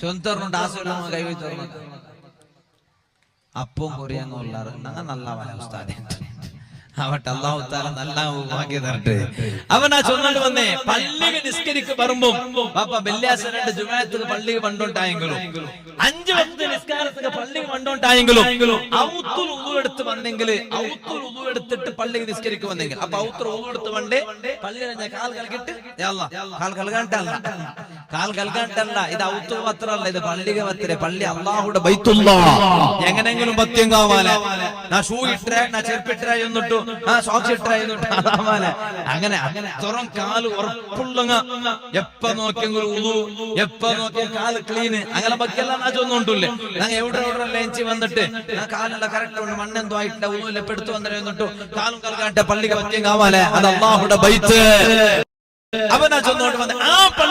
ചൊന്തറിനുണ്ട് ആസുള്ള കൈവച്ച് അപ്പം കൊറിയാങ്ങുള്ള നല്ല ഉസ്താദെ അവട്ടെ അല്ലാഹു തആല നല്ല ഭാഗ്യം തരട്ടെ. അവനാ ചൊന്നോണ്ട് വന്നേ പള്ളിയിൽ നിസ്കരിക്ക് വരുമ്പം പാപ്പ വെള്ളിയാഴ്ച 2 ജുമുഅത്ത് പള്ളിയിൽ വണ്ടോണ്ടായെങ്കിലും 5 വക്ത് നിസ്കാരത്തിന് പള്ളിയിൽ വണ്ടോണ്ടായെങ്കിലും ഔത്തുൽ വുദു എടുത്ത് വന്നെങ്കിൽ ഔത്തുൽ വുദു എടുത്തിട്ട് പള്ളിയിൽ നിസ്കരിക്ക് വന്നെങ്കിൽ അപ്പൊ ഔത്തുൽ വുദു എടുത്ത് വണ്ടേ പള്ളിയിൽ ഞാൻ കാൽ കൽകിട്ട് യാ അല്ലാഹ് കാൽ കൽകാണ്ടല്ല ഇത് ഔത്തുൽ വത്രല്ല ഇത് പള്ളിയെ വത്രേ പള്ളി അല്ലാഹുവിന്റെ ബൈത്തുല്ലാഹ് എങ്ങനെങ്കിലും പത്യം കാവാലെ നാ ഷൂ ഇട്ടേ നാ ചെരുപ്പിട്ടേ എന്നിട്ട് സോക്സ് ഇട്ടേ എന്നിട്ട് അതാവാലെ അങ്ങനെ തുറം കാല് ഉറപ്പുള്ളങ്ങ എപ്പ നോക്കിയെങ്കിലും വുദു എപ്പ നോക്കിയ കാല് ക്ലീൻ അങ്ങനെ ബാക്കിയെല്ലാം നാ ചൊന്നുണ്ടല്ലേ ഞാൻ എവിടെ ലേഞ്ചി വന്നിട്ട് ഞാൻ കാലുള്ള കറക്റ്റ് ഉണ്ട് മണ്ണെന്തോ ആയിട്ടില്ല വുദു എടുത്തു വന്നേ എന്നിട്ട് കാലും കൽകാട്ടെ പള്ളിക്ക് പത്യം കാവാലെ അത് അല്ലാഹുവിന്റെ ബൈത്ത് അവനാ ചൊന്നോണ്ട് വന്നേ ആ